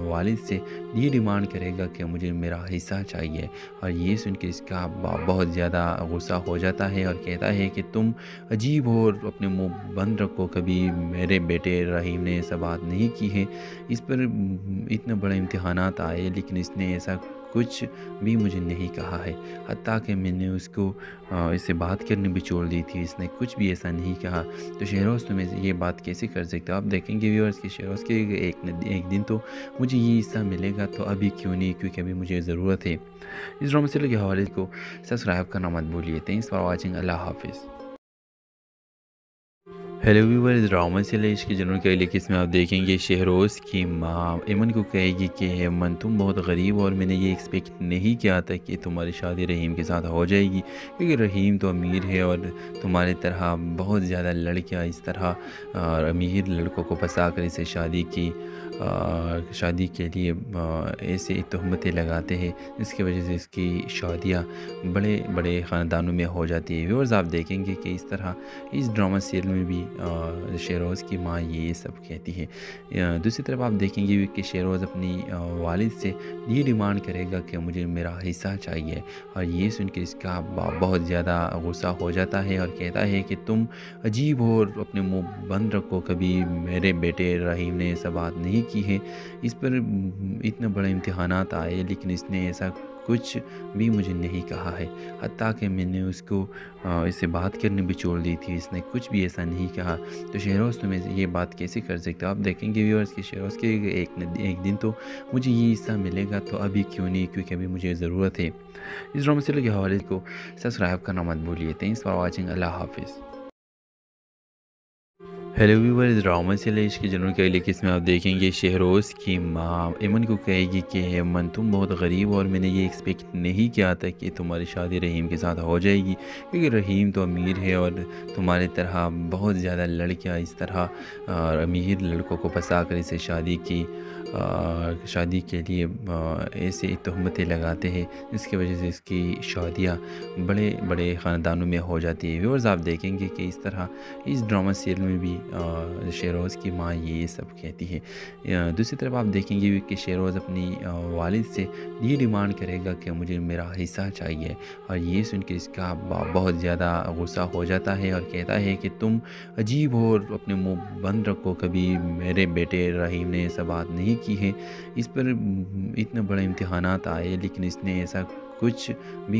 والد سے یہ ڈیمانڈ کرے گا کہ مجھے میرا حصہ چاہیے، اور یہ سن کے اس کا بہت زیادہ غصہ ہو جاتا ہے اور کہتا ہے کہ تم عجیب ہو اور اپنے منہ بند رکھو، کبھی میرے بیٹے رحیم نے ایسا بات نہیں کی ہے، اس پر اتنے بڑے امتحانات آئے لیکن اس نے ایسا کچھ بھی مجھے نہیں کہا ہے، حتیٰ کہ میں نے اس کو اس سے بات کرنے بھی چھوڑ دی تھی، اس نے کچھ بھی ایسا نہیں کہا۔ تو شہروز تم یہ بات کیسے کر سکتے ہو؟ آپ دیکھیں گے ویورز کی شہروز کے ایک دن تو مجھے یہ حصہ ملے گا، تو ابھی کیوں نہیں، کیونکہ ابھی مجھے ضرورت ہے۔ اس ڈرامہ سیریل کے حوالے کو سبسکرائب کرنا مت بھولیے۔ Thanks for watching. اللہ حافظ۔ ہیلو ویورز، ڈرامہ سیریل عشق کی جنون کے لیکس میں آپ دیکھیں گے شہروز کی ماں ایمن کو کہے گی کہ ایمن تم بہت غریب ہو اور میں نے یہ ایکسپیکٹ نہیں کیا تھا کہ تمہاری شادی رحیم کے ساتھ ہو جائے گی، کیونکہ رحیم تو امیر ہے اور تمہاری طرح بہت زیادہ لڑکیاں اس طرح امیر لڑکوں کو پھنسا کر اسے شادی کے لیے ایسے تہمتیں لگاتے ہیں، جس کی وجہ سے اس کی شادیاں بڑے بڑے خاندانوں میں ہو جاتی ہے۔ ویورز آپ دیکھیں گے کہ اس طرح اس ڈرامہ سیریل میں بھی شہروز کی ماں یہ سب کہتی ہے۔ دوسری طرف آپ دیکھیں گے کہ شہروز اپنی والد سے یہ ڈیمانڈ کرے گا کہ مجھے میرا حصہ چاہیے، اور یہ سن کے اس کا بہت زیادہ غصہ ہو جاتا ہے اور کہتا ہے کہ تم عجیب ہو اور اپنے منہ بند رکھو، کبھی میرے بیٹے رحیم نے ایسا بات نہیں کی ہے، اس پر اتنے بڑے امتحانات آئے لیکن اس نے ایسا کچھ بھی مجھے نہیں کہا ہے، حتیٰ کہ میں نے اس کو اس سے بات کرنے بھی چھوڑ دی تھی، اس نے کچھ بھی ایسا نہیں کہا۔ تو شہروز تم یہ بات کیسے کر سکتے ہو؟ آپ دیکھیں گے ویورز کی شہروز کے ایک دن تو مجھے یہ حصہ ملے گا، تو ابھی کیوں نہیں، کیونکہ ابھی مجھے ضرورت ہے۔ اس ڈرامہ سیریل کے حوالے کو سبسکرائب کرنا مت بھولیے۔ Thanks for watching. اللہ حافظ۔ ہیلو ویورز، ڈرامہ سیریل عشق کی جنون کے لیکس میں آپ دیکھیں گے شہروز کی ماں ایمن کو کہے گی کہ ایمن تم بہت غریب ہو اور میں نے یہ ایکسپیکٹ نہیں کیا تھا کہ تمہاری شادی رحیم کے ساتھ ہو جائے گی، کیونکہ رحیم تو امیر ہے اور تمہاری طرح بہت زیادہ لڑکیاں اس طرح امیر لڑکوں کو پھنسا کر اسے شادی کے لیے ایسے تہمتیں لگاتے ہیں، جس کی وجہ سے اس کی شادیاں بڑے بڑے خاندانوں میں ہو جاتی ہے۔ ویورز آپ دیکھیں گے کہ اس طرح اس ڈرامہ سیریل میں بھی شہروز کی ماں یہ سب کہتی ہے۔ دوسری طرف آپ دیکھیں گے کہ شہروز اپنی والد سے یہ ڈیمانڈ کرے گا کہ مجھے میرا حصہ چاہیے، اور یہ سن کے اس کا بہت زیادہ غصہ ہو جاتا ہے اور کہتا ہے کہ تم عجیب ہو اور اپنے منہ بند رکھو، کبھی میرے بیٹے رحیم نے ایسا بات نہیں کی ہے، اس پر اتنے بڑے امتحانات آئے لیکن اس نے ایسا کچھ بھی